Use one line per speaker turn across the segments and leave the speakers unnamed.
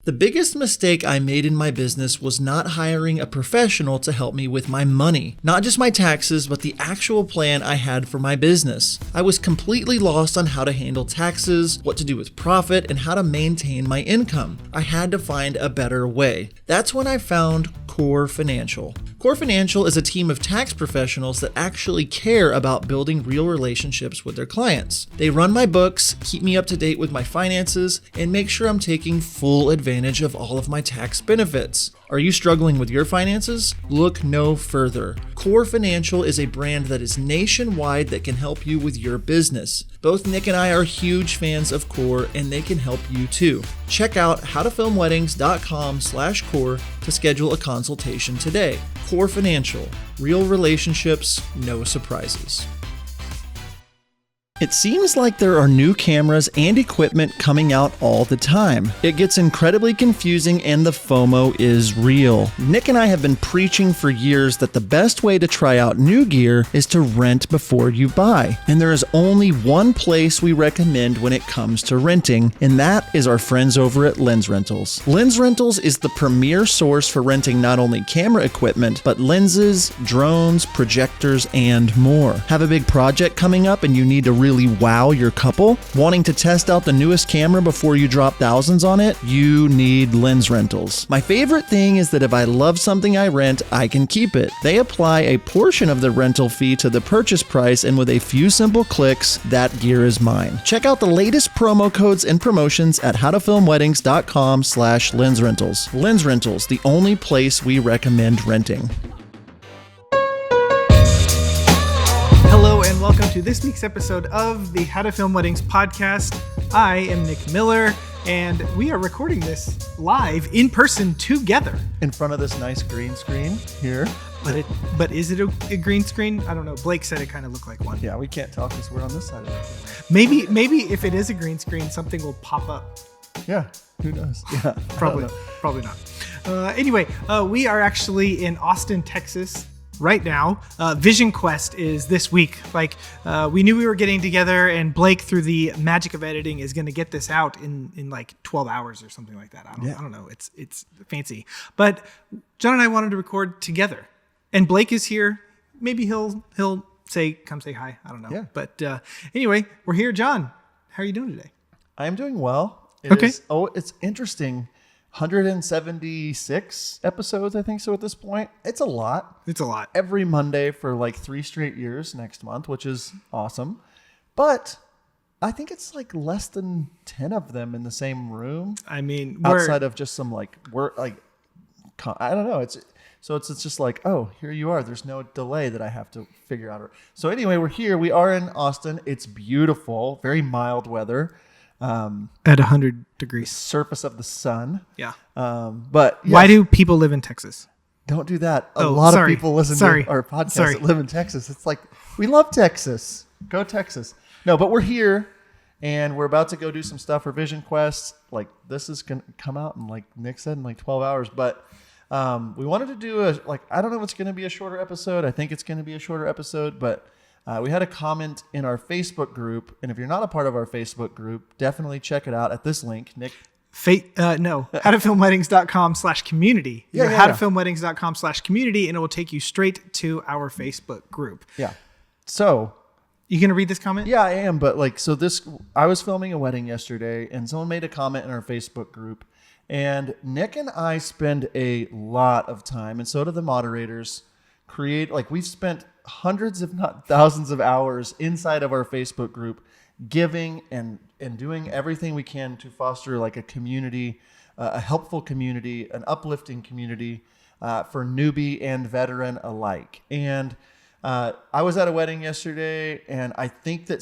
The biggest mistake I made in my business was not hiring a professional to help me with my money. Not just my taxes, but the actual plan I had for my business. I was completely lost on how to handle taxes, what to do with profit, and how to maintain my income. I had to find a better way. That's when I found Core Financial. Core Financial is a team of tax professionals that actually care about building real relationships with their clients. They run my books, keep me up to date with my finances, and make sure I'm taking full advantage of all of my tax benefits. Are you struggling with your finances? Look no further. Core Financial is a brand that is nationwide that can help you with your business. Both Nick and I are huge fans of Core, and they can help you too. Check out howtofilmweddings.com/core to schedule a consultation today. Core Financial, real relationships, no surprises. It seems like there are new cameras and equipment coming out all the time. It gets incredibly confusing and the FOMO is real. Nick and I have been preaching for years that the best way to try out new gear is to rent before you buy. And there is only one place we recommend when it comes to renting, and that is our friends over at Lens Rentals. Lens Rentals is the premier source for renting not only camera equipment, but lenses, drones, projectors, and more. Have a big project coming up and you need to really wow your couple? Wanting to test out the newest camera before you drop thousands on it? You need Lens Rentals. My favorite thing is that if I love something I rent, I can keep it. They apply a portion of the rental fee to the purchase price, and with a few simple clicks, that gear is mine. Check out the latest promo codes and promotions at howtofilmweddings.com/lensrentals. Lens Rentals, the only place we recommend renting.
Hello and welcome to this week's episode of the How to Film Weddings podcast. I am Nick Miller, and we are recording this live in person together.
In front of this nice green screen here.
But is it a green screen? I don't know. Blake said it kind of looked like one.
Yeah, we can't tell because we're on this side of it.
Maybe if it is a green screen, something will pop up.
Yeah, who knows? Yeah,
probably not. Anyway, we are actually in Austin, Texas right now. Vision Quest is this week. We knew we were getting together, and Blake, through the magic of editing, is going to get this out in like 12 hours or something like that. I don't know. It's fancy. But John and I wanted to record together, and Blake is here. Maybe he'll come say hi. I don't know. Yeah. But anyway, we're here. John, how are you doing today?
I am doing well. It's interesting. 176 episodes, I think so at this point. It's a lot. Every Monday for like 3 straight years next month, which is awesome. But I think it's like less than 10 of them in the same room.
I mean,
outside of just some like work, like, I don't know. It's just like, oh, here you are. There's no delay that I have to figure out. So anyway, we're here. We are in Austin. It's beautiful, very mild weather.
At 100 degrees.
Surface of the sun.
Yeah.
But yes,
why do people live in Texas?
Don't do that. A lot of people listen to our podcast that live in Texas. It's like, we love Texas. Go Texas. No, but we're here and we're about to go do some stuff for Vision Quest. Like, this is going to come out in, like Nick said, in like 12 hours. But we wanted to do I don't know if it's going to be a shorter episode. I think it's going to be a shorter episode, but we had a comment in our Facebook group, and if you're not a part of our Facebook group, definitely check it out at this link, Nick.
howtofilmweddings.com/community. howtofilmweddings.com/community, and it will take you straight to our Facebook group.
Yeah. So,
you going to read this comment?
Yeah, I am. But I was filming a wedding yesterday, and someone made a comment in our Facebook group, and Nick and I spend a lot of time, and so do the moderators, we've spent hundreds, if not thousands of hours inside of our Facebook group, giving and doing everything we can to foster like a community, a helpful community, an uplifting community for newbie and veteran alike. And I was at a wedding yesterday, and I think that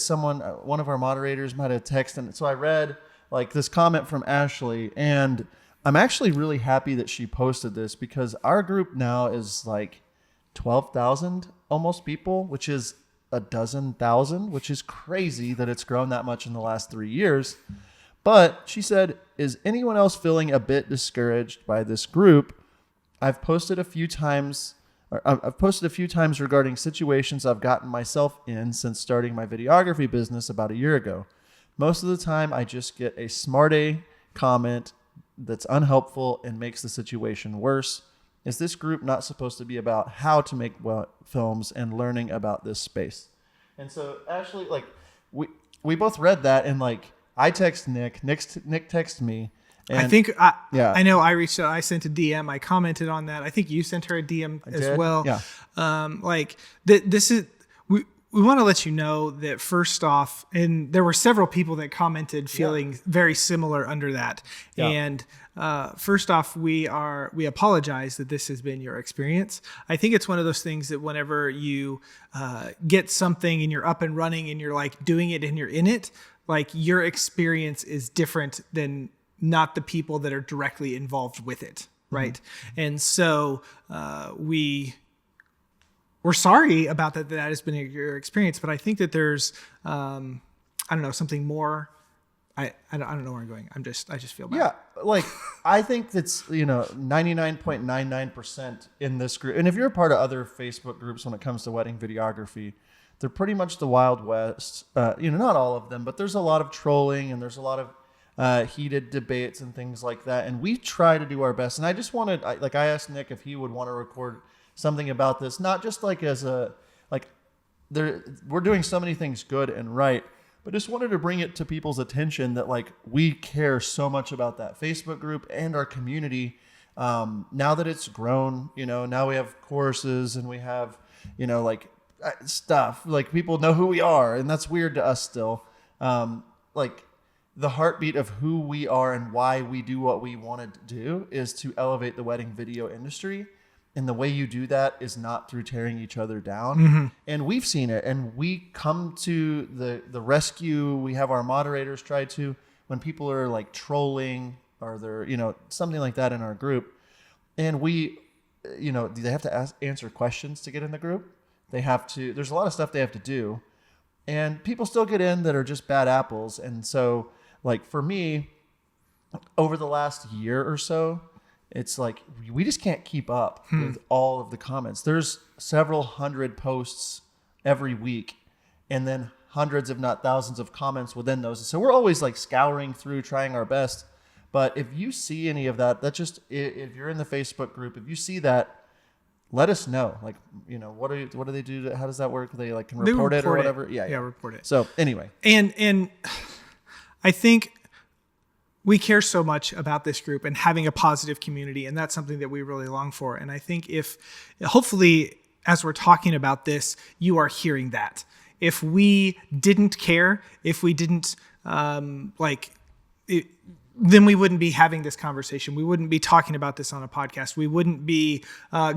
one of our moderators might have texted. And so I read like this comment from Ashley, and I'm actually really happy that she posted this because our group now is like 12,000 almost people, which is a dozen thousand, which is crazy that it's grown that much in the last 3 years. But she said, is anyone else feeling a bit discouraged by this group? I've posted a few times regarding situations I've gotten myself in since starting my videography business about a year ago. Most of the time I just get a smart-a comment that's unhelpful and makes the situation worse. Is this group not supposed to be about how to make films and learning about this space? And so Ashley, like we both read that, and like I text Nick texted me. And
I think I know I reached out. I sent a DM. I commented on that. I think you sent her a DM as well.
Yeah.
Like this is we want to let you know that first off, and there were several people that commented feeling very similar under that. Yeah. And first off, we apologize that this has been your experience. I think it's one of those things that whenever you get something and you're up and running and you're like doing it and you're in it, like your experience is different than not the people that are directly involved with it. Right. Mm-hmm. And so we're sorry about that has been your experience, but I think that there's, I don't know, something more. I don't know where I'm going. I just feel bad.
Yeah. Like, I think that's, 99.99% in this group. And if you're a part of other Facebook groups when it comes to wedding videography, they're pretty much the Wild West. Not all of them, but there's a lot of trolling and there's a lot of heated debates and things like that. And we try to do our best. And I just wanted, I asked Nick if he would want to record something about this, not just like we're doing so many things good and right, but just wanted to bring it to people's attention that like we care so much about that Facebook group and our community. Now that it's grown, now we have courses and we have, stuff, like people know who we are, and that's weird to us still. Like the heartbeat of who we are and why we do what we wanted to do is to elevate the wedding video industry. And the way you do that is not through tearing each other down. Mm-hmm. And we've seen it. And we come to the rescue. We have our moderators try to, when people are like trolling or they're, something like that in our group. And we, they have to answer questions to get in the group. There's a lot of stuff they have to do. And people still get in that are just bad apples. And so like for me, over the last year or so, it's like we just can't keep up with all of the comments. There's several hundred posts every week and then hundreds, if not thousands of comments within those. So we're always like scouring through, trying our best. But if you see any of that, if you're in the Facebook group, if you see that, let us know. Like, what do they do? How does that work? They like can report it or whatever? Yeah,
report it.
So anyway.
And I think we care so much about this group and having a positive community, and that's something that we really long for. And I think hopefully, as we're talking about this, you are hearing that. If we didn't care, if we didn't then we wouldn't be having this conversation. We wouldn't be talking about this on a podcast. We wouldn't be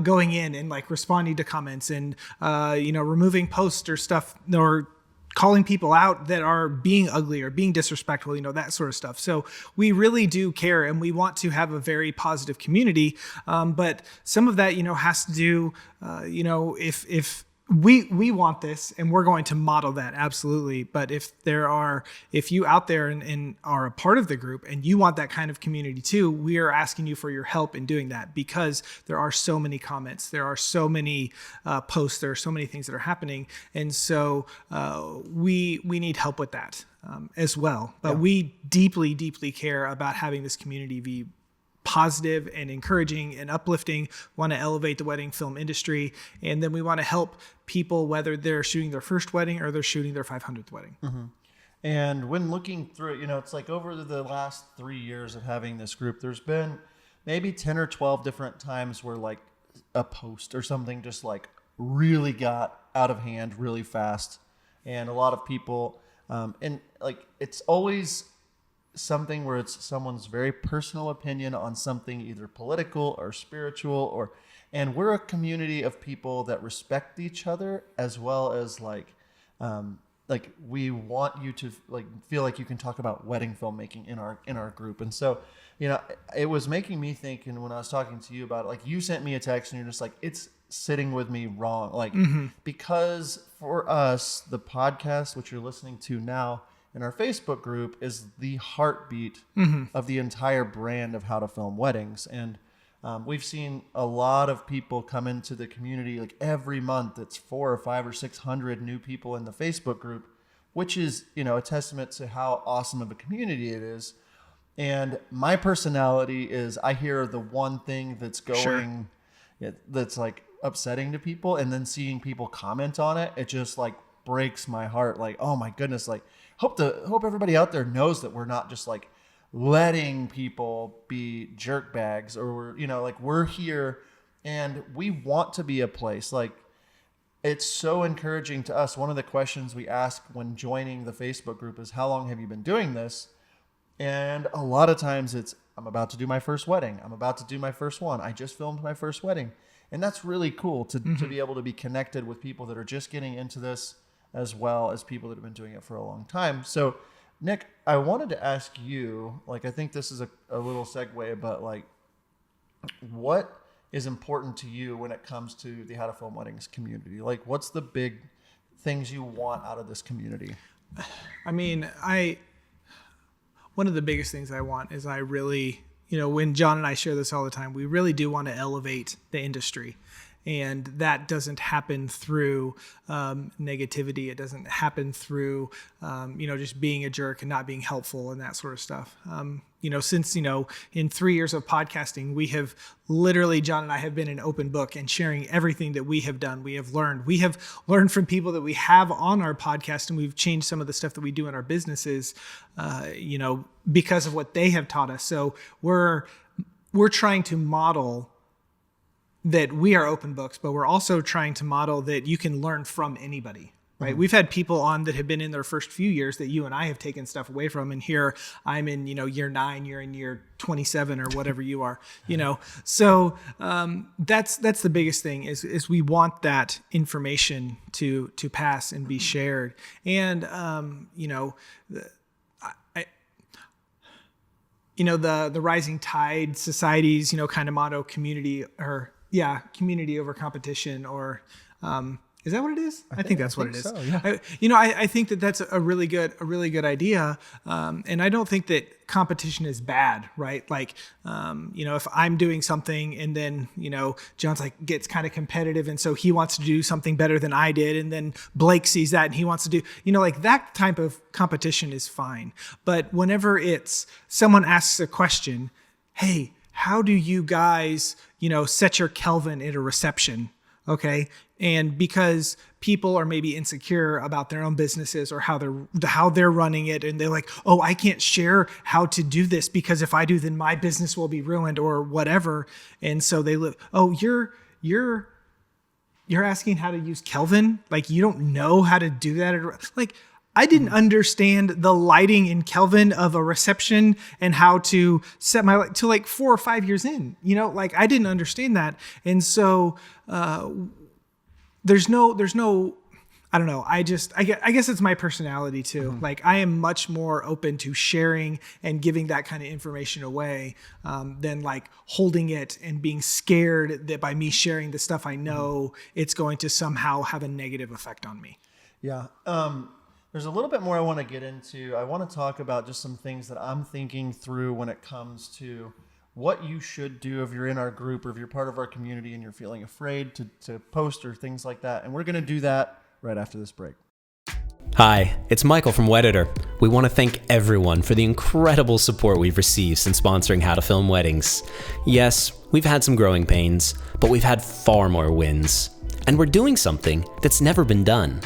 going in and like responding to comments and removing posts or stuff or calling people out that are being ugly or being disrespectful, that sort of stuff. So we really do care and we want to have a very positive community. But some of that, has to do, if we want this and we're going to model that, absolutely. But if you out there and are a part of the group and you want that kind of community too, we are asking you for your help in doing that because there are so many comments, there are so many posts, there are so many things that are happening. And so we need help with that as well. But we deeply, deeply care about having this community be positive and encouraging and uplifting, want to elevate the wedding film industry. And then we want to help people, whether they're shooting their first wedding or they're shooting their 500th wedding. Mm-hmm.
And when looking through it, it's like over the last 3 years of having this group, there's been maybe 10 or 12 different times where like a post or something just like really got out of hand really fast. And a lot of people, and like, it's always something where it's someone's very personal opinion on something either political or spiritual and we're a community of people that respect each other as well as like we want you to like feel like you can talk about wedding filmmaking in our group. And so it was making me think, and when I was talking to you about it, like you sent me a text and you're just like, it's sitting with me wrong, like because for us the podcast which you're listening to now in our Facebook group is the heartbeat of the entire brand of how to film weddings. And we've seen a lot of people come into the community, like every month it's 400 or 500 or 600 new people in the Facebook group, which is, a testament to how awesome of a community it is. And my personality is I hear the one thing that's going, that's like upsetting to people, and then seeing people comment on it, it just like breaks my heart. Like, oh my goodness, like hope everybody out there knows that we're not just like letting people be jerk bags, or we're here and we want to be a place. Like, it's so encouraging to us. One of the questions we ask when joining the Facebook group is, how long have you been doing this? And a lot of times it's, I'm about to do my first wedding. I'm about to do my first one. I just filmed my first wedding. And that's really cool to be able to be connected with people that are just getting into this, as well as people that have been doing it for a long time. So Nick, I wanted to ask you, like, I think this is a little segue, but like, what is important to you when it comes to the How to Film Weddings community? Like, what's the big things you want out of this community?
I mean, one of the biggest things I want is I really, when John and I share this all the time, we really do want to elevate the industry. And that doesn't happen through negativity. It doesn't happen through, just being a jerk and not being helpful and that sort of stuff. Since, in 3 years of podcasting, we have literally, John and I have been an open book and sharing everything that we have done. We have learned from people that we have on our podcast, and we've changed some of the stuff that we do in our businesses, because of what they have taught us. So we're trying to model that we are open books, but we're also trying to model that you can learn from anybody, right? We've had people on that have been in their first few years that you and I have taken stuff away from. And here I'm in, year 9, you're in year 27 or whatever you are, So that's the biggest thing is we want that information to pass and be shared. And, the rising tide societies, kind of motto, community over competition, or is that what it is? I think that's what it is. So, yeah. I think that's a really good idea. And I don't think that competition is bad, right? Like, if I'm doing something and then, John's like gets kind of competitive. And so he wants to do something better than I did. And then Blake sees that and he wants to do, like that type of competition is fine. But whenever it's someone asks a question, hey, how do you guys, set your Kelvin at a reception? Okay. And because people are maybe insecure about their own businesses or how they're running it, and they're like, oh, I can't share how to do this because if I do, then my business will be ruined or whatever. And so they live, oh, you're asking how to use Kelvin? Like, you don't know how to do that? Like, I didn't understand the lighting in Kelvin of a reception and how to set my light till like 4 or 5 years in, like I didn't understand that. And so, there's no, I don't know. I guess it's my personality too. Like, I am much more open to sharing and giving that kind of information away, than like holding it and being scared that by me sharing the stuff I know, it's going to somehow have a negative effect on me.
Yeah. There's a little bit more I want to get into. I want to talk about just some things that I'm thinking through when it comes to what you should do if you're in our group or if you're part of our community and you're feeling afraid to post or things like that. And we're going to do that right after this break.
Hi, it's Michael from Wedditor. We want to thank everyone for the incredible support we've received since sponsoring How to Film Weddings. Yes, we've had some growing pains, but we've had far more wins. And we're doing something that's never been done.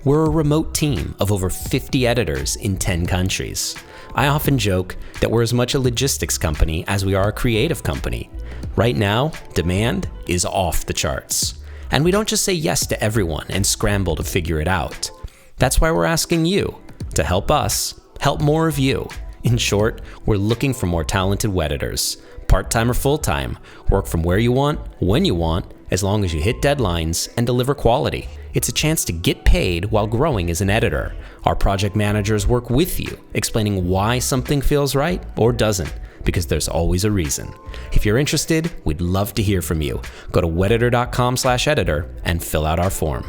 We're a remote team of over 50 editors in 10 countries. I often joke that we're as much a logistics company as we are a creative company. Right now, demand is off the charts. And we don't just say yes to everyone and scramble to figure it out. That's why we're asking you to help us help more of you. In short, we're looking for more talented Wedditors. Part-time or full-time, work from where you want, when you want, as long as you hit deadlines and deliver quality. It's a chance to get paid while growing as an editor. Our project managers work with you, explaining why something feels right or doesn't, because there's always a reason. If you're interested, we'd love to hear from you. Go to wedditor.com/editor and fill out our form.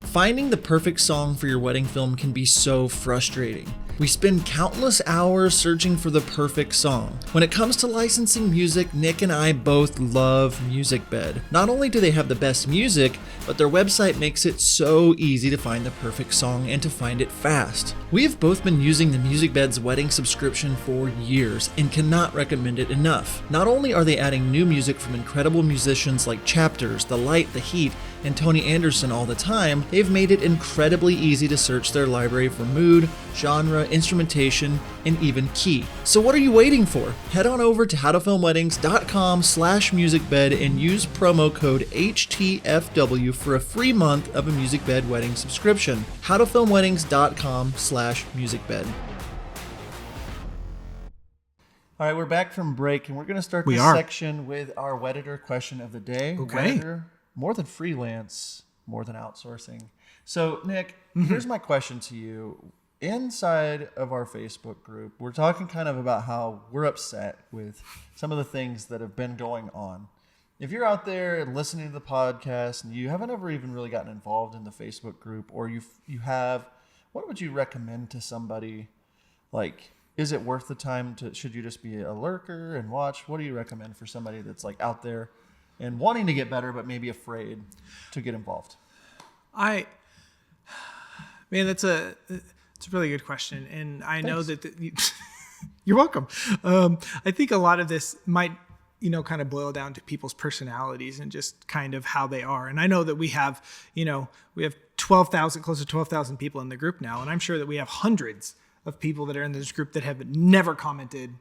Finding the perfect song for your wedding film can be so frustrating. We spend countless hours searching for the perfect song. When it comes to licensing music, Nick and I both love Musicbed. Not only do they have the best music, but their website makes it so easy to find the perfect song and to find it fast. We have both been using the Musicbed's wedding subscription for years and cannot recommend it enough. Not only are they adding new music from incredible musicians like Chapters, The Light, The Heat, and Tony Anderson all the time, they've made it incredibly easy to search their library for mood, genre, instrumentation, and even key. So what are you waiting for? Head on over to howtofilmweddings.com/musicbed and use promo code HTFW for a free month of a Musicbed wedding subscription. howtofilmweddings.com/musicbed. All right, we're back from break, and we're going to start this section with our Wedditor question of the day.
Okay.
Wedditor, more than freelance, more than outsourcing. So, Nick, here's my question to you. Inside of our Facebook group, we're talking kind of about how we're upset with some of the things that have been going on. If you're out there and listening to the podcast and you haven't ever even really gotten involved in the Facebook group, or you have, what would you recommend to somebody? Like, is it worth the time should you just be a lurker and watch? What do you recommend for somebody that's like out there and wanting to get better, but maybe afraid to get involved?
It's a really good question. And I know that you're welcome. I think a lot of this might, kind of boil down to people's personalities and just kind of how they are. And I know that we have 12,000, close to 12,000 people in the group now. And I'm sure that we have hundreds of people that are in this group that have never commented,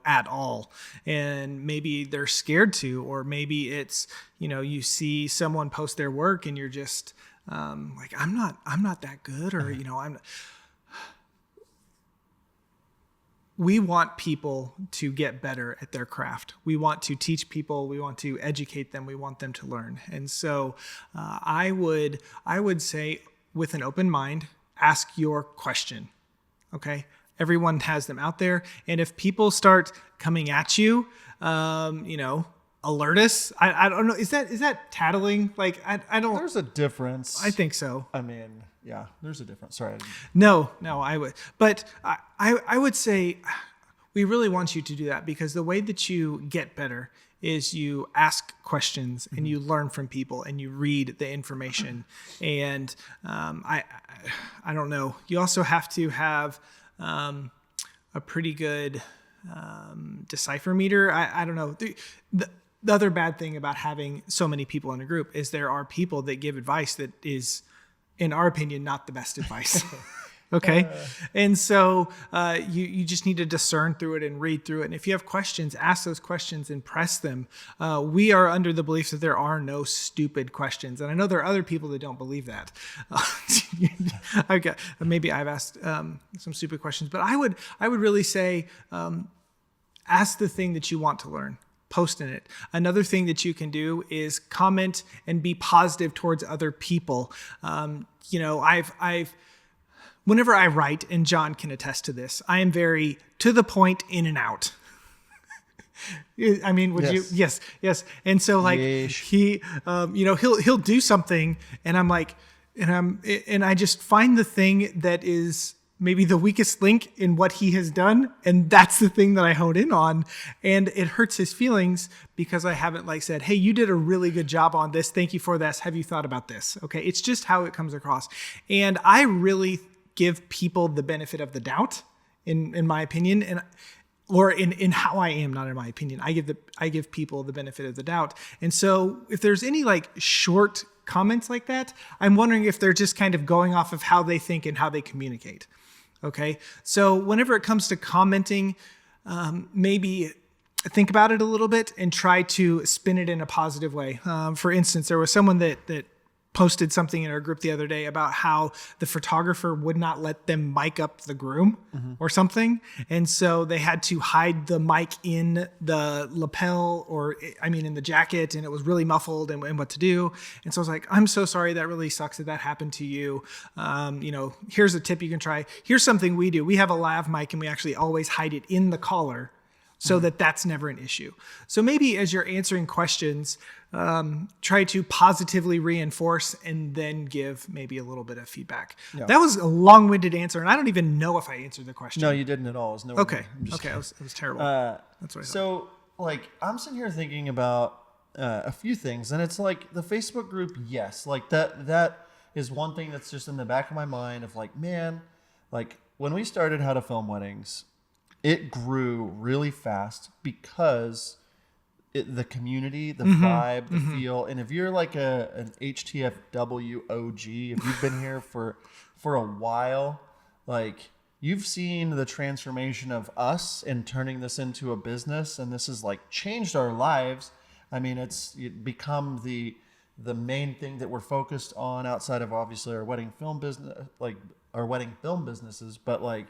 at all. And maybe they're scared to, or maybe it's, you see someone post their work and you're just like, I'm not that good, or, we want people to get better at their craft. We want to teach people. We want to educate them. We want them to learn. And so I would say, with an open mind, ask your question. Okay. Everyone has them out there. And if people start coming at you, alert us. I don't know. Is that tattling? Like, I don't.
There's a difference.
I think so.
I mean, yeah, there's a difference. Sorry.
No, I would. But I would say we really want you to do that, because the way that you get better is you ask questions and you learn from people and you read the information. And I don't know. You also have to have a pretty good decipher meter. I don't know. The other bad thing about having so many people in a group is there are people that give advice that is, in our opinion, not the best advice. Okay. And so you just need to discern through it and read through it. And if you have questions, ask those questions and press them. We are under the belief that there are no stupid questions. And I know there are other people that don't believe that. Maybe I've asked some stupid questions, but I would really say, ask the thing that you want to learn. Post in it. Another thing that you can do is comment and be positive towards other people. Whenever I write, and John can attest to this, I am very to the point, in and out. I mean, would you? Yes. And so, like, he, he'll do something, and I'm like, and I just find the thing that is maybe the weakest link in what he has done, and that's the thing that I hone in on, and it hurts his feelings because I haven't said, hey, you did a really good job on this. Thank you for this. Have you thought about this? Okay, it's just how it comes across, and I really give people the benefit of the doubt, in my opinion, or in how I am, not in my opinion. I give people the benefit of the doubt. And so if there's any short comments like that, I'm wondering if they're just kind of going off of how they think and how they communicate. Okay. So whenever it comes to commenting, maybe think about it a little bit and try to spin it in a positive way. For instance, there was someone that posted something in our group the other day about how the photographer would not let them mic up the groom or something. And so they had to hide the mic in the lapel, in the jacket, and it was really muffled and what to do. And so I was like, I'm so sorry. That really sucks that happened to you. Here's a tip you can try. Here's something we do. We have a lav mic and we actually always hide it in the collar so that that's never an issue. So maybe as you're answering questions, try to positively reinforce and then give maybe a little bit of feedback. Yeah. That was a long-winded answer, and I don't even know if I answered the question.
No, you didn't at all. It was no
okay. It was terrible. That's what I thought.
So, like, I'm sitting here thinking about a few things, and it's like the Facebook group, yes, like that is one thing that's just in the back of my mind of like, man, like when we started How to Film Weddings, it grew really fast because the community, the vibe, the feel. And if you're like an HTFW OG, if you've been here for a while, like you've seen the transformation of us and turning this into a business. And this has like changed our lives. I mean, it's become the main thing that we're focused on outside of obviously our wedding film business, like our wedding film businesses. But like,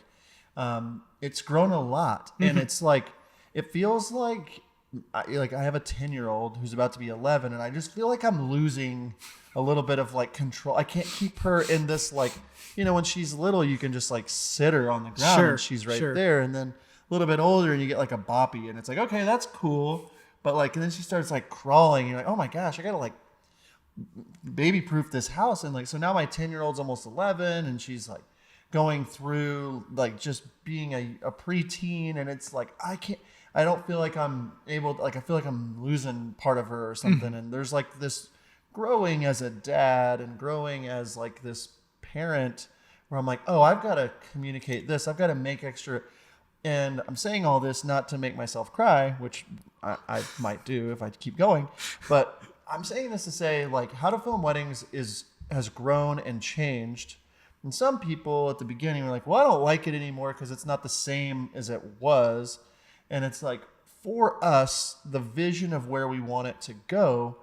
it's grown a lot, and it's like it feels like I have a 10-year-old who's about to be 11, and I just feel like I'm losing a little bit of like control. I can't keep her in this like, when she's little, you can just like sit her on the ground and she's right there, and then a little bit older and you get like a boppy, and it's like, okay, that's cool, but like, and then she starts like crawling, and you're like, oh my gosh, I gotta like baby proof this house. And like, so now my 10-year-old's almost 11, and she's like going through like just being a preteen, and it's like I don't feel like I'm able to, like I feel like I'm losing part of her or something. And there's like this growing as a dad and growing as like this parent where I'm like, oh, I've got to communicate this, I've got to make extra. And I'm saying all this not to make myself cry, which I might do if I keep going, but I'm saying this to say like How to Film Weddings has grown and changed. And some people at the beginning were like, well, I don't like it anymore because it's not the same as it was. And it's like, for us, the vision of where we want it to go,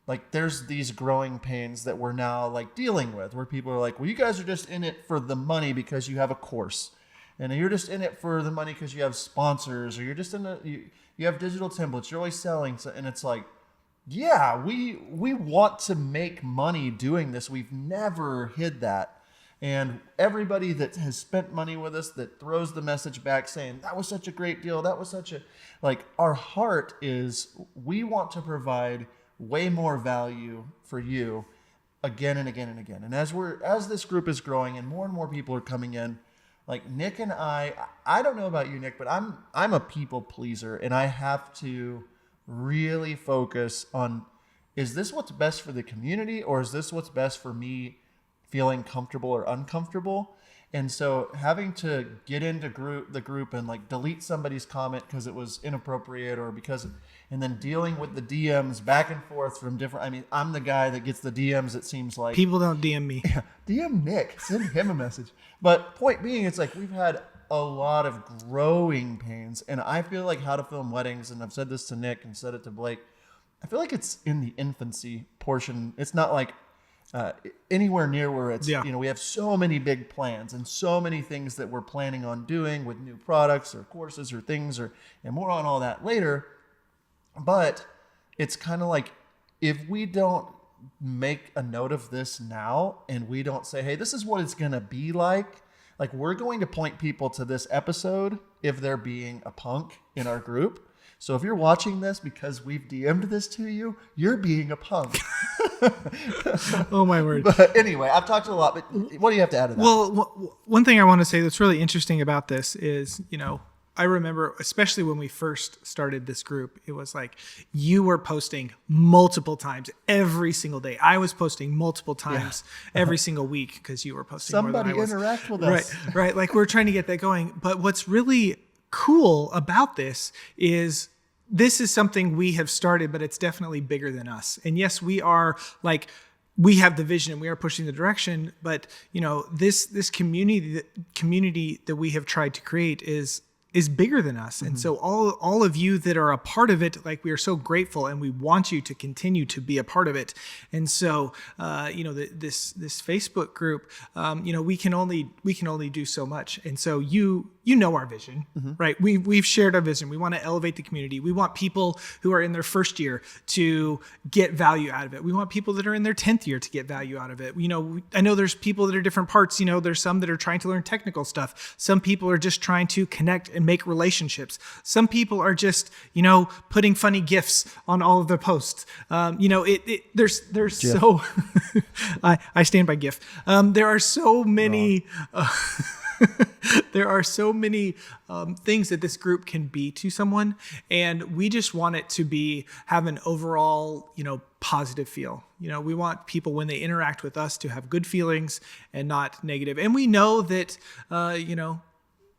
like there's these growing pains that we're now like dealing with, where people are like, well, you guys are just in it for the money because you have a course. And you're just in it for the money because you have sponsors, or you're just you have digital templates, you're always selling. So, and it's like, yeah, we want to make money doing this. We've never hid that. And everybody that has spent money with us that throws the message back saying, that was such a great deal, that was such a, like, our heart is, we want to provide way more value for you again and again and again. And as this group is growing and more people are coming in, like Nick and I don't know about you, Nick, but I'm a people pleaser, and I have to really focus on, is this what's best for the community, or is this what's best for me feeling comfortable or uncomfortable? And so having to get into the group and like delete somebody's comment because it was inappropriate, or and then dealing with the DMs back and forth from different, I mean, I'm the guy that gets the DMs, it seems like.
People don't DM me.
Yeah, DM Nick, send him a message. But point being, it's like we've had a lot of growing pains, and I feel like How to Film Weddings, and I've said this to Nick and said it to Blake, I feel like it's in the infancy portion. It's not like anywhere near where it's, we have so many big plans and so many things that we're planning on doing with new products or courses or things, and more on all that later. But it's kind of like, if we don't make a note of this now, and we don't say, hey, this is what it's going to be like we're going to point people to this episode if they're being a punk in our group. So if you're watching this because we've DM'd this to you, you're being a punk.
Oh my word.
But anyway, I've talked a lot, but what do you have to add to that?
Well, one thing I want to say that's really interesting about this is, I remember, especially when we first started this group, it was like you were posting multiple times every single day. I was posting multiple times every single week because you were posting
Somebody
more than I was.
Interact with us.
Right. Like we're trying to get that going. But what's really cool about this is something we have started, but it's definitely bigger than us. And yes, we are like, we have the vision and we are pushing the direction, but this community that we have tried to create is bigger than us. And so all of you that are a part of it, like, we are so grateful, and we want you to continue to be a part of it. And so, this Facebook group, we can only do so much. And so our vision, right? We've shared our vision. We want to elevate the community. We want people who are in their first year to get value out of it. We want people that are in their 10th year to get value out of it. I know there's people that are different parts. There's some that are trying to learn technical stuff. Some people are just trying to connect and and make relationships. Some people are just, putting funny GIFs on all of their posts. There's so, I stand by GIF. There are so many, there are so many things that this group can be to someone, and we just want it to have an overall, positive feel. We want people when they interact with us to have good feelings and not negative. And we know that,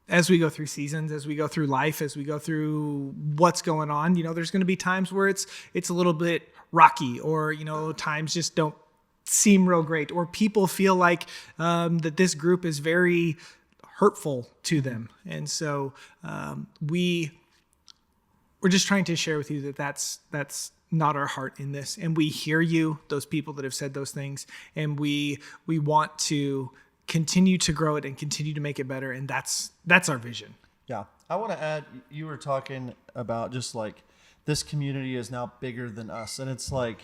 as we go through seasons, as we go through life, as we go through what's going on, there's going to be times where it's a little bit rocky, or, times just don't seem real great, or people feel like that this group is very hurtful to them. And so we're just trying to share with you that that's not our heart in this. And we hear you, those people that have said those things, and we want to continue to grow it and continue to make it better. And that's our vision.
Yeah. I want to add, you were talking about just like this community is now bigger than us. And it's like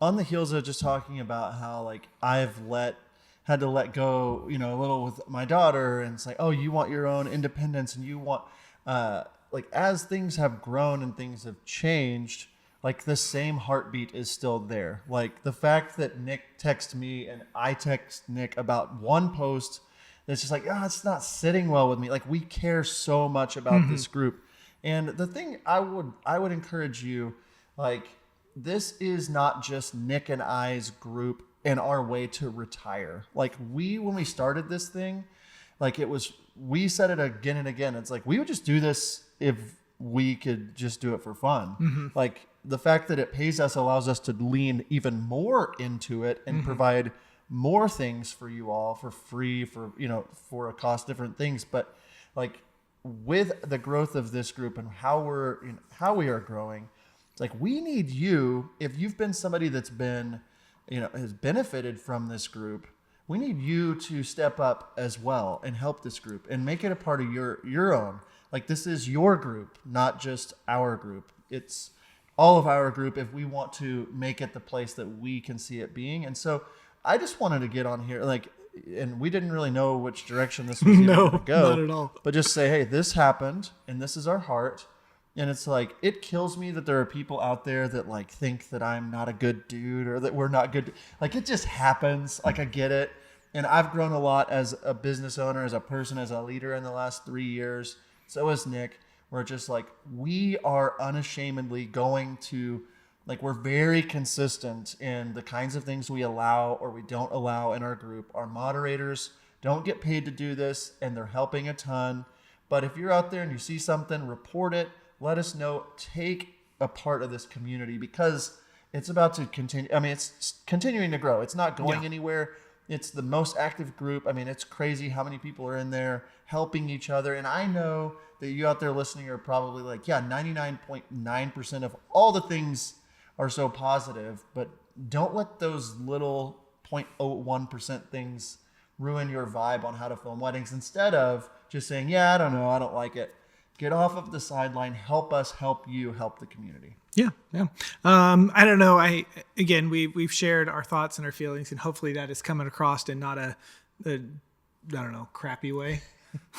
on the heels of just talking about how like I've had to let go, a little with my daughter, and it's like, oh, you want your own independence, and you want, like as things have grown and things have changed, like the same heartbeat is still there. Like the fact that Nick texts me and I text Nick about one post that's just like, it's not sitting well with me. Like we care so much about this group. And the thing I would encourage you, like this is not just Nick and I's group and our way to retire. Like when we started this thing, like we said it again and again. It's like, we would just do this if we could just do it for fun. Like the fact that it pays us allows us to lean even more into it and provide more things for you all for free, for a cost, different things. But like with the growth of this group and how we are growing, it's like, we need you. If you've been somebody that's been, has benefited from this group, we need you to step up as well and help this group and make it a part of your own. Like this is your group, not just our group. It's all of our group if we want to make it the place that we can see it being. And so I just wanted to get on here, and we didn't really know which direction this was going to go.
Not at all.
But just say, hey, this happened and this is our heart. And it's like, it kills me that there are people out there that like think that I'm not a good dude or that we're not good. Like it just happens. Like I get it. And I've grown a lot as a business owner, as a person, as a leader in the last 3 years. So has Nick. We're just like, we are unashamedly going to, like, we're very consistent in the kinds of things we allow or we don't allow in our group. Our moderators don't get paid to do this, and they're helping a ton. But if you're out there and you see something, report it. Let us know. Take a part of this community because it's about to continue. I mean, it's continuing to grow. It's not going anywhere. It's the most active group. I mean, it's crazy how many people are in there helping each other. And I know that you out there listening are probably like, 99.9% of all the things are so positive, but don't let those little 0.01% things ruin your vibe on how to film weddings. Instead of just saying, I don't know, I don't like it. Get off of the sideline. Help us help you help the community.
Yeah. I don't know. We've shared our thoughts and our feelings, and hopefully that is coming across in not a I don't know, crappy way.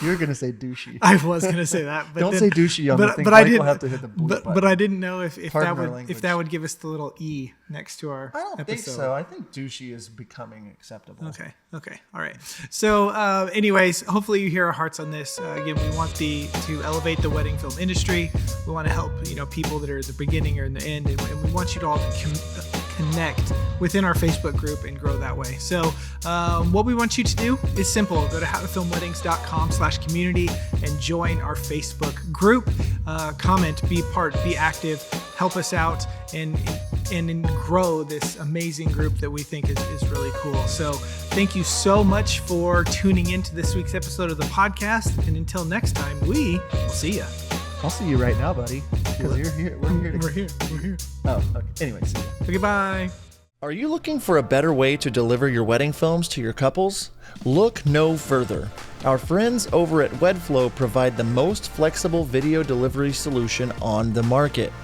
You're going to say douchey.
I was going to say that. But
don't say douchey on the thing.
But I didn't.
Will have to hit the bleep button.
But I didn't know if that would give us the little E next to our
I don't
episode.
think so. I think douchey is becoming acceptable.
Okay. All right. So anyways, hopefully you hear our hearts on this. Again, we want to elevate the wedding film industry. We want to help people that are at the beginning or in the end. And we want you to all connect within our Facebook group and grow that way. So what we want you to do is simple. Go to howtofilmweddings.com/community and join our Facebook group. Comment, be part, be active, help us out and grow this amazing group that we think is really cool. So thank you so much for tuning into this week's episode of the podcast. And until next time, we will see you.
I'll see you right now, buddy. Because you're here. We're here. Oh, okay. Anyway, see ya.
Okay, bye.
Are you looking for a better way to deliver your wedding films to your couples? Look no further. Our friends over at Webflow provide the most flexible video delivery solution on the market.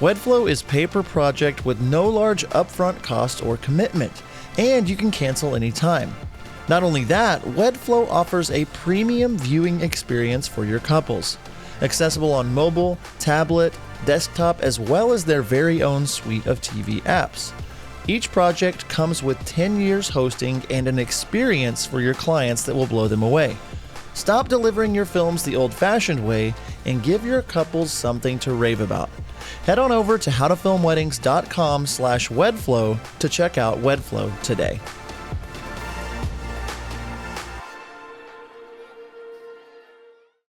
Webflow is pay per project with no large upfront cost or commitment, and you can cancel anytime. Not only that, Webflow offers a premium viewing experience for your couples. accessible on mobile, tablet, desktop, as well as their very own suite of TV apps. Each project comes with 10 years hosting and an experience for your clients that will blow them away. Stop delivering your films the old-fashioned way and give your couples something to rave about. Head on over to howtofilmweddings.com/Webflow to check out Webflow today.